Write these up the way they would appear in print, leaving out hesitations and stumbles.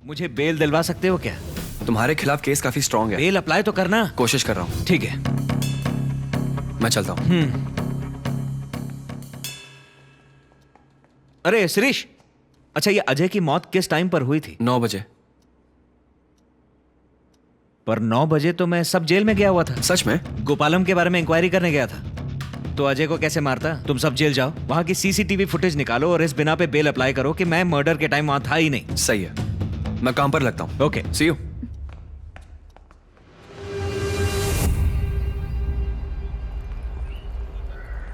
मुझे बेल दिलवा सकते हो क्या? तुम्हारे खिलाफ केस काफी स्ट्रांग है। बेल अप्लाई तो करना। कोशिश कर रहा हूँ। ठीक है। मैं चलता हूँ। अरे शिरीष, अच्छा ये अजय की मौत किस टाइम पर हुई थी? 9 बजे। पर 9 बजे तो मैं सब जेल में गया हुआ था। सच में? गोपालम के बारे में इंक्वायरी करने गया था। तो अजय को कैसे मारता? तुम सब जेल जाओ, वहां की सीसीटीवी फुटेज निकालो और इस बिना पे बेल अप्लाई करो कि मैं मर्डर के टाइम वहां था ही नहीं। सही है, मैं काम पर लगता हूँ। Okay, see you.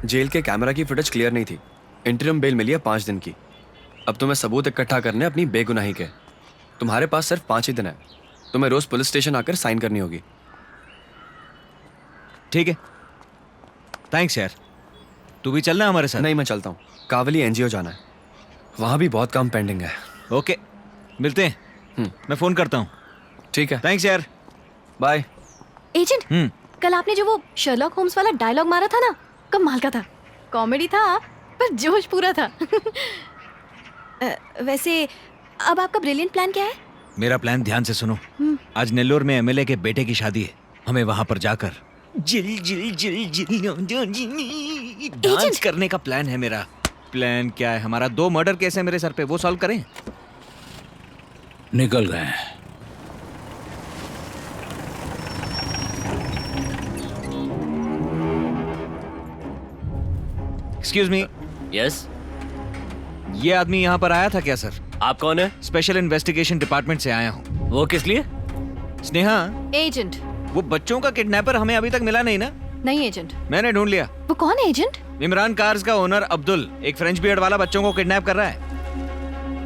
जेल के कैमरा की फुटेज क्लियर नहीं थी। इंटरिम बेल मिली है 5 दिन की। अब तुम्हें सबूत इकट्ठा करने अपनी बेगुनाही के। तुम्हारे पास सिर्फ 5 ही दिन है। तुम्हें रोज पुलिस स्टेशन आकर साइन करनी होगी। ठीक है, थैंक्स यार। तू भी चलना हमारे साथ? नहीं, मैं चलता हूँ। कावली एनजीओ जाना है, वहां भी बहुत काम पेंडिंग है। ओके, मिलते हैं। मैं फोन करता हूँ। ठीक है, थैंक्स यार, बाय। एजेंट, कल आपने जो वो शर्लॉक होम्स वाला डायलॉग मारा था ना, कमाल का था। कॉमेडी था पर जोश पूरा था। वैसे अब आपका ब्रिलियंट प्लान क्या है? मेरा प्लान ध्यान से सुनो। आज नेल्लोर में एमएलए के बेटे की शादी है। हमें वहां पर जाकर जिल जिल जिल जिल डांस करने का प्लान है मेरा। प्लान क्या है? हमारा 2 मर्डर केस है मेरे सर पे, वो सॉल्व करें। निकल गए। Excuse me. यस, ये आदमी यहाँ पर आया था क्या सर? आप कौन है? स्पेशल इन्वेस्टिगेशन डिपार्टमेंट से आया हूँ। वो किस लिए? स्नेहा, एजेंट। वो बच्चों का किडनैपर हमें अभी तक मिला नहीं ना? नहीं एजेंट। मैंने ढूंढ लिया। वो कौन है एजेंट? इमरान कार्स का ओनर अब्दुल, एक फ्रेंच बियर्ड वाला बच्चों को किडनैप कर रहा है।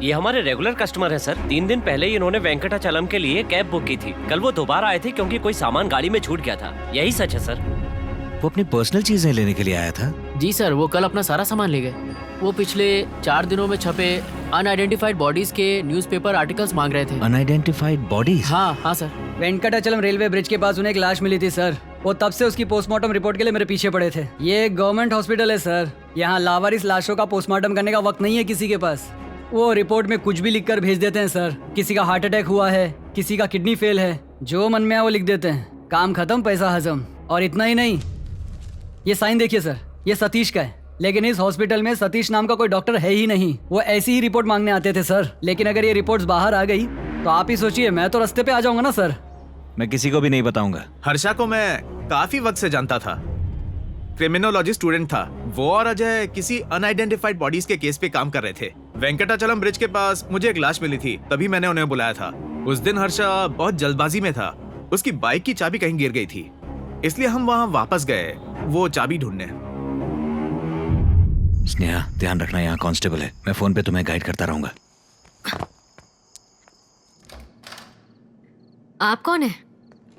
ये हमारे रेगुलर कस्टमर है सर। 3 दिन पहले ही इन्होंने वेंकटाचलम के लिए कैब बुक की थी। कल वो दोबारा आए थे क्योंकि कोई सामान गाड़ी में छूट गया था। यही सच है सर। वो अपनी पर्सनल चीजें लेने के लिए आया था। जी सर, वो कल अपना सारा सामान ले गए। वो पिछले 4 दिनों में छपे अनआइडेंटिफाइड बॉडीज के न्यूज़पेपर आर्टिकल्स मांग रहे थे। Unidentified bodies? हाँ सर। वेंकटाचलम रेलवे ब्रिज के पास उन्हें एक लाश मिली थी सर। वो तब से उसकी पोस्टमार्टम रिपोर्ट के लिए मेरे पीछे पड़े थे। ये एक गवर्नमेंट हॉस्पिटल है सर। यहाँ लावारिस लाशों का पोस्टमार्टम करने का वक्त नहीं है किसी के पास। वो रिपोर्ट में कुछ भी लिखकर भेज देते हैं सर। किसी का हार्ट अटैक हुआ है, किसी का किडनी फेल है, जो मन में है वो लिख देते हैं। काम खत्म, पैसा हजम। और इतना ही नहीं, ये साइन देखिए सर, ये सतीश का है। लेकिन इस हॉस्पिटल में सतीश नाम का कोई डॉक्टर है ही नहीं। वो ऐसी ही रिपोर्ट मांगने आते थे सर। लेकिन अगर ये रिपोर्ट्स बाहर आ गई तो आप ही सोचिए, मैं तो रास्ते पे आ जाऊंगा ना सर। मैं किसी को भी नहीं बताऊंगा। हर्षा को मैं काफी वक्त से जानता था, क्रिमिनोलॉजी स्टूडेंट था। वो और अजय किसी अनआइडेंटिफाइड बॉडीज के केस पे काम कर रहे थे। वेंकटाचलम ब्रिज के पास मुझे एक लाश मिली थी, तभी मैंने उन्हें बुलाया था। उस दिन हर्षा बहुत जल्दबाजी में था। उसकी बाइक की चाबी कहीं गिर गई थी, इसलिए हम वहां वापस गए वो चाबी ढूंढने। स्नेहा, ध्यान रखना, यहाँ कांस्टेबल है। मैं फोन पे तुम्हें गाइड करता रहूंगा। आप कौन है?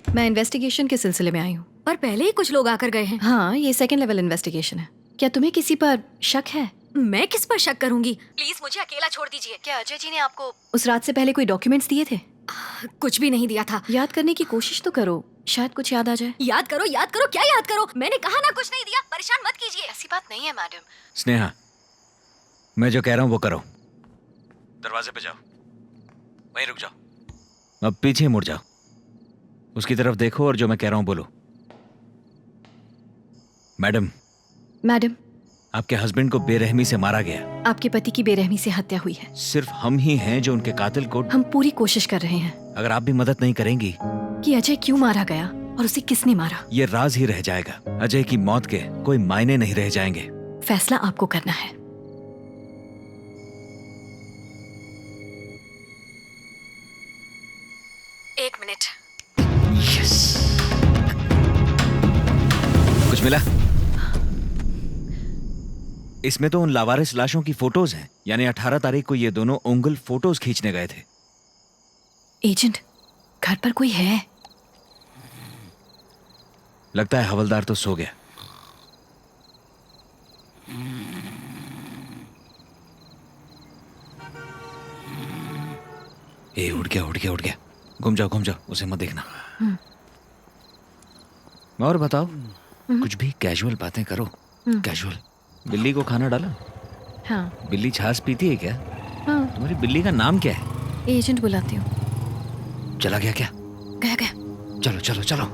मैं इन्वेस्टिगेशन के सिलसिले में आई हूँ। पर पहले ही कुछ लोग आकर गए हैं। हाँ, ये 2nd लेवल इन्वेस्टिगेशन है। क्या तुम्हें किसी पर शक है? मैं किस पर शक करूंगी? प्लीज मुझे अकेला छोड़ दीजिए। क्या अजय जी ने आपको उस रात से पहले कोई डॉक्यूमेंट्स दिए थे? कुछ भी नहीं दिया था। याद करने की कोशिश तो करो, शायद कुछ याद आ जाए। याद करो, याद करो, क्या याद करो? मैंने कहा ना कुछ नहीं दिया। परेशान मत कीजिए। ऐसी बात नहीं है मैडम। स्नेहा, मैं जो कह रहा हूँ वो करो। दरवाजे पे जाओ, वहीं रुक जाओ। अब पीछे मुड़ जाओ, उसकी तरफ देखो और जो मैं कह रहा हूँ बोलो। मैडम, आपके हस्बैंड को बेरहमी से मारा गया। आपके पति की बेरहमी से हत्या हुई है। सिर्फ हम ही हैं जो उनके कातिल को। हम पूरी कोशिश कर रहे हैं। अगर आप भी मदद नहीं करेंगी कि अजय क्यों मारा गया और उसे किसने मारा, ये राज ही रह जाएगा। अजय की मौत के कोई मायने नहीं रह जाएंगे। फैसला आपको करना है। एक मिनट। कुछ मिला? इसमें तो उन लावारिस लाशों की फोटोज हैं। यानी 18 तारीख को ये दोनों उंगल फोटोज खींचने गए थे। एजेंट, घर पर कोई है? लगता है हवलदार तो सो गया। ए, उठ गया उठ गया उठ गया। घूम जाओ, उसे मत देखना। और बताओ, कुछ भी कैजुअल बातें करो। कैजुअल। बिल्ली को खाना डाला? हाँ। बिल्ली छाछ पीती है क्या? हाँ। तुम्हारी बिल्ली का नाम क्या है? एजेंट बुलाती हूँ। चला गया क्या? गया गया। चलो चलो चलो।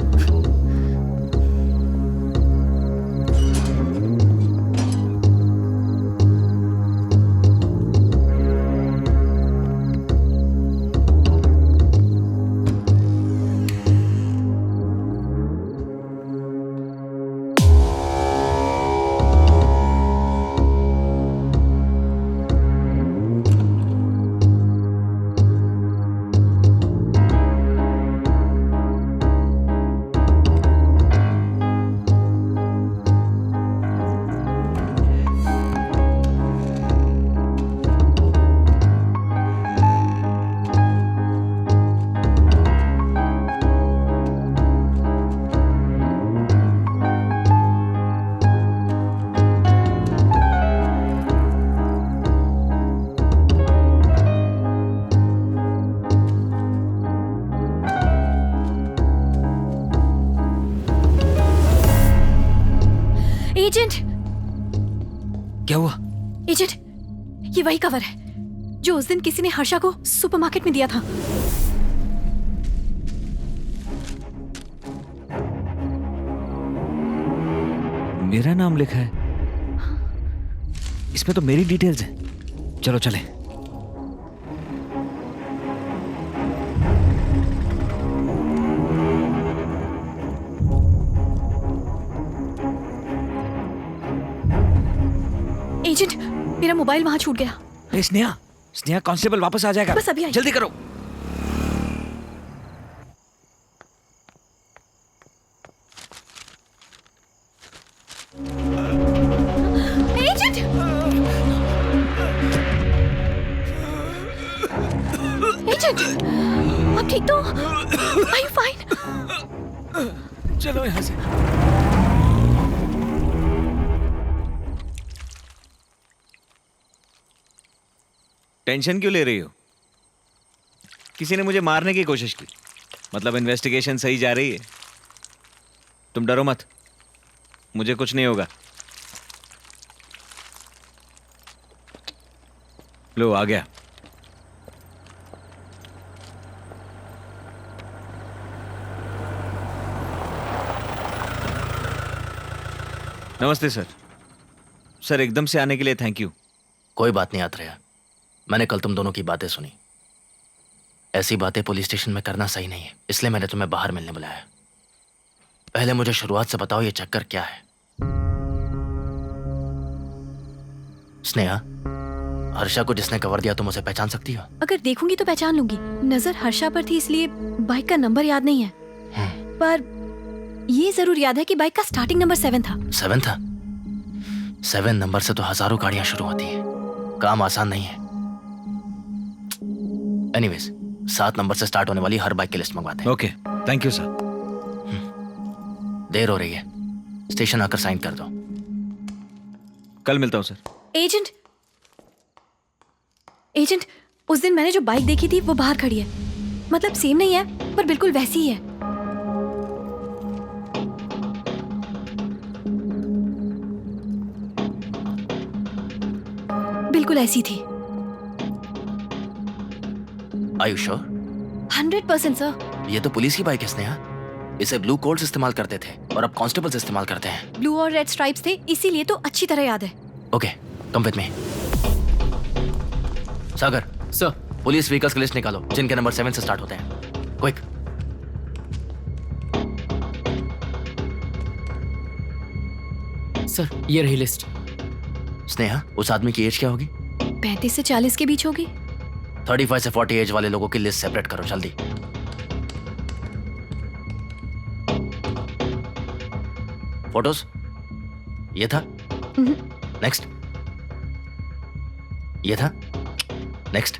एजेंट, क्या हुआ? एजेंट, ये वही कवर है जो उस दिन किसी ने हर्षा को सुपरमार्केट में दिया था। मेरा नाम लिखा है इसमें, तो मेरी डिटेल्स हैं। चलो चले। एजेंट, मेरा मोबाइल वहां छूट गया। ए, स्नेहा, स्नेहा, कांस्टेबल वापस आ जाएगा। बस अभी आई। जल्दी करो। एजेंट, एजेंट, आप ठीक तो? Are you fine? चलो यहाँ से। टेंशन क्यों ले रही हो? किसी ने मुझे मारने की कोशिश की, मतलब इन्वेस्टिगेशन सही जा रही है। तुम डरो मत, मुझे कुछ नहीं होगा। लो, आ गया। नमस्ते सर। सर, एकदम से आने के लिए थैंक यू। कोई बात नहीं आत्रेय, मैंने कल तुम दोनों की बातें सुनी। ऐसी बातें पुलिस स्टेशन में करना सही नहीं है, इसलिए मैंने तुम्हें बाहर मिलने बुलाया। पहले मुझे शुरुआत से बताओ, ये चक्कर क्या है? स्नेहा, हर्षा को जिसने कवर दिया तुम उसे पहचान सकती हो? अगर देखूंगी तो पहचान लूंगी। नजर हर्षा पर थी, इसलिए बाइक का नंबर याद नहीं है, पर ये जरूर याद है कि बाइक का स्टार्टिंग नंबर 7 था। 7 था? 7 नंबर से तो हजारों गाड़ियां शुरू होती हैं, काम आसान नहीं है। एनीवेज, 7 नंबर से स्टार्ट होने वाली हर बाइक की लिस्ट मंगवाते हैं। Okay, thank you sir. देर हो रही है, स्टेशन आकर साइन कर दो। कल मिलता हूँ सर। एजेंट, एजेंट, उस दिन मैंने जो बाइक देखी थी वो बाहर खड़ी है। मतलब सेम नहीं है, पर बिल्कुल वैसी ही है। बिल्कुल ऐसी थी। Are you sure? 100% सर। ये तो पुलिस की बाइक है स्नेहा। इसे ब्लू कोड्स इस्तेमाल करते थे और अब कांस्टेबल्स इस्तेमाल करते हैं। ब्लू और रेड स्ट्राइप्स थे, इसीलिए तो अच्छी तरह याद है। Okay, come with me. Sagar sir, police vehicles की लिस्ट निकालो जिनके नंबर 7 से स्टार्ट होते हैं। क्विक। सर ये रही लिस्ट। स्नेहा, उस आदमी की एज क्या होगी? 35 से 40 के बीच होगी। 35 से 40 एज वाले लोगों की लिस्ट सेपरेट करो जल्दी। फोटोज? ये था? नेक्स्ट। ये था? नेक्स्ट।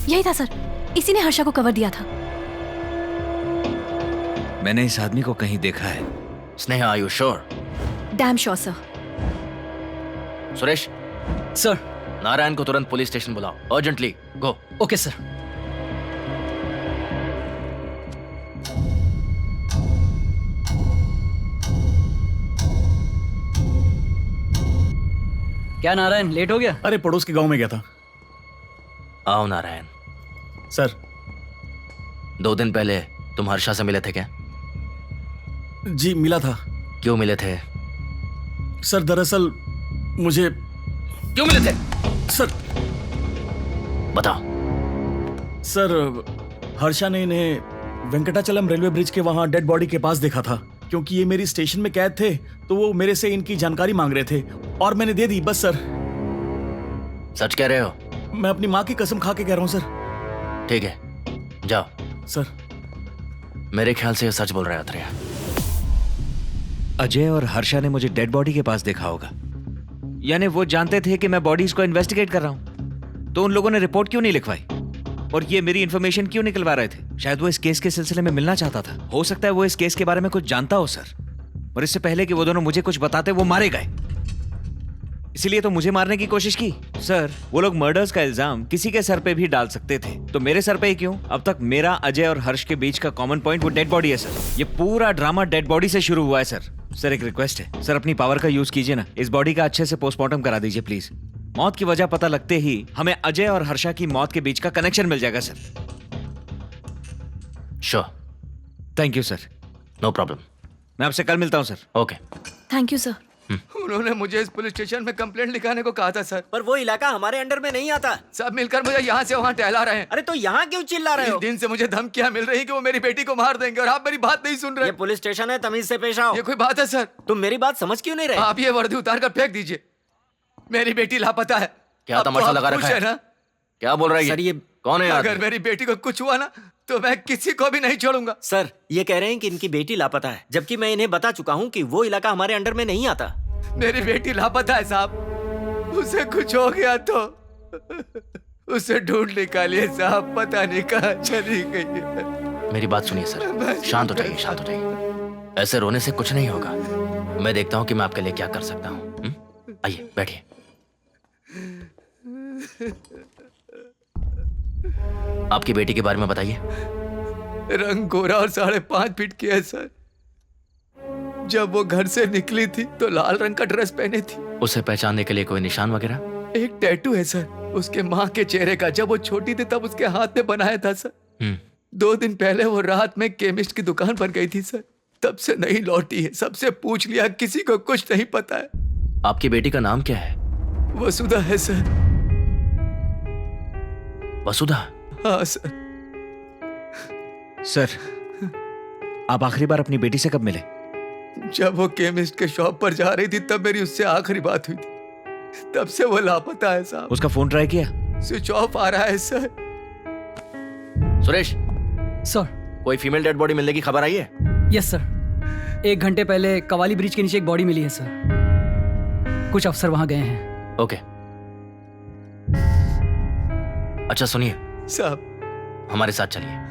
यही था सर, इसी ने हर्षा को कवर दिया था। मैंने इस आदमी को कहीं देखा है। Sneha, are you sure? Damn sure sir. Suresh, sir. Narayan को तुरंत पुलिस स्टेशन बुलाओ, अर्जेंटली। गो। Okay sir. क्या नारायण, लेट हो गया? अरे पड़ोस के गांव में गया था। आओ नारायण। सर। 2 दिन पहले तुम हर्षा से मिले थे क्या? जी मिला था। क्यों मिले थे? सर दरअसल मुझे क्यों मिले थे? सर बताओ। सर हर्षा ने इन्हें वेंकटाचलम रेलवे ब्रिज के वहां डेड बॉडी के पास देखा था। क्योंकि ये मेरी स्टेशन में कैद थे तो वो मेरे से इनकी जानकारी मांग रहे थे और मैंने दे दी, बस सर। सच कह रहे हो? मैं अपनी माँ की कसम खा के कह रहा हूँ सर। ठीक है, जाओ। सर मेरे ख्याल से ये सच बोल रहे हैं अत्रेया। अजय और हर्षा ने मुझे डेड बॉडी के पास देखा होगा, यानी वो जानते थे कि मैं बॉडीज को इन्वेस्टिगेट कर रहा हूं। तो उन लोगों ने रिपोर्ट क्यों नहीं लिखवाई और ये मेरी इंफॉर्मेशन क्यों निकलवा रहे थे? शायद वो इस केस के सिलसिले में मिलना चाहता था। हो सकता है वो इस केस के बारे में कुछ जानता हो सर, और इससे पहले कि वो दोनों मुझे कुछ बताते वो मारे गए। इसीलिए तो मुझे मारने की कोशिश की। सर वो लोग मर्डर्स का इल्जाम किसी के सर पे भी डाल सकते थे, तो मेरे सर पे ही क्यों? अब तक मेरा अजय और हर्ष के बीच का कॉमन पॉइंट वो डेड बॉडी है सर। ये पूरा ड्रामा डेड बॉडी से शुरू हुआ है सर। सर एक रिक्वेस्ट है सर, अपनी पावर का यूज कीजिए ना, इस बॉडी का अच्छे से पोस्टमार्टम करा दीजिए प्लीज। मौत की वजह पता लगते ही हमें अजय और हर्षा की मौत के बीच का कनेक्शन मिल जाएगा sir. Sure. Thank you sir. No problem. मैं आपसे कल मिलता हूँ sir. Okay. Thank you sir. उन्होंने मुझे इस पुलिस स्टेशन में कंप्लेंट लिखाने को कहा था सर। पर वो इलाका हमारे अंडर में नहीं आता। सब मिलकर मुझे यहाँ से वहाँ टहला रहे हैं। अरे तो यहाँ क्यों चिल्ला रहे हो? 3 दिन से मुझे धमकियाँ मिल रही कि वो मेरी बेटी को मार देंगे और आप मेरी बात नहीं सुन रहे। ये पुलिस स्टेशन है, तमीज से पेश आओ। ये कोई बात है सर? तुम मेरी बात समझ क्यों नहीं रहे? आप ये वर्दी उतार कर फेंक दीजिए। मेरी बेटी लापता है। क्या अब तो तमाशा आप लगा खुश रखा है ना? क्या बोल रहा है सर ये कौन है यार? अगर मेरी बेटी को कुछ हुआ ना तो मैं किसी को भी नहीं छोड़ूंगा। सर ये कह रहे हैं कि इनकी बेटी लापता है, जबकि मैं इन्हें बता चुका हूँ कि वो इलाका हमारे अंडर में नहीं आता। मेरी बेटी लापता है साहब, उसे कुछ हो गया तो उसे ढूंढ निकालिए साहब, पता नहीं कहाँ चली गई है। मेरी बात सुनिए सर, शांत हो जाइए, शांत हो जाइए। ऐसे रोने से कुछ नहीं होगा। मैं देखता हूँ कि मैं आपके लिए क्या कर सकता हूँ। आइए बैठिए। आपकी बेटी के बारे में बताइए। रंग गोरा और 5.5 फीट की है सर। जब वो घर से निकली थी तो लाल रंग का ड्रेस पहने थी। उसे पहचानने के लिए कोई निशान वगैरह? एक टैटू है सर उसके माँ के चेहरे का, जब वो छोटी थी तब उसके हाथ में बनाया था सर। 2 दिन पहले वो रात में केमिस्ट की दुकान पर गई थी सर, तब से नहीं लौटी है। सबसे पूछ लिया, किसी को कुछ नहीं पता है। आपकी बेटी का नाम क्या है? वसुधा है सर। वसुधा? हाँ सर। सर आप आखिरी बार अपनी बेटी से कब मिले? जब वो केमिस्ट के शॉप पर जा रही थी तब मेरी उससे आखिरी बात हुई थी, तब से वो लापता है साहब। उसका फोन ट्राई किया? स्विच ऑफ आ रहा है सर। सुरेश सर। कोई फीमेल डेड बॉडी मिलने की खबर आई है? यस सर, 1 घंटे पहले कवाली ब्रिज के नीचे एक बॉडी मिली है सर। कुछ अफसर वहां गए हैं। ओके। अच्छा सुनिए साहब, हमारे साथ चलिए।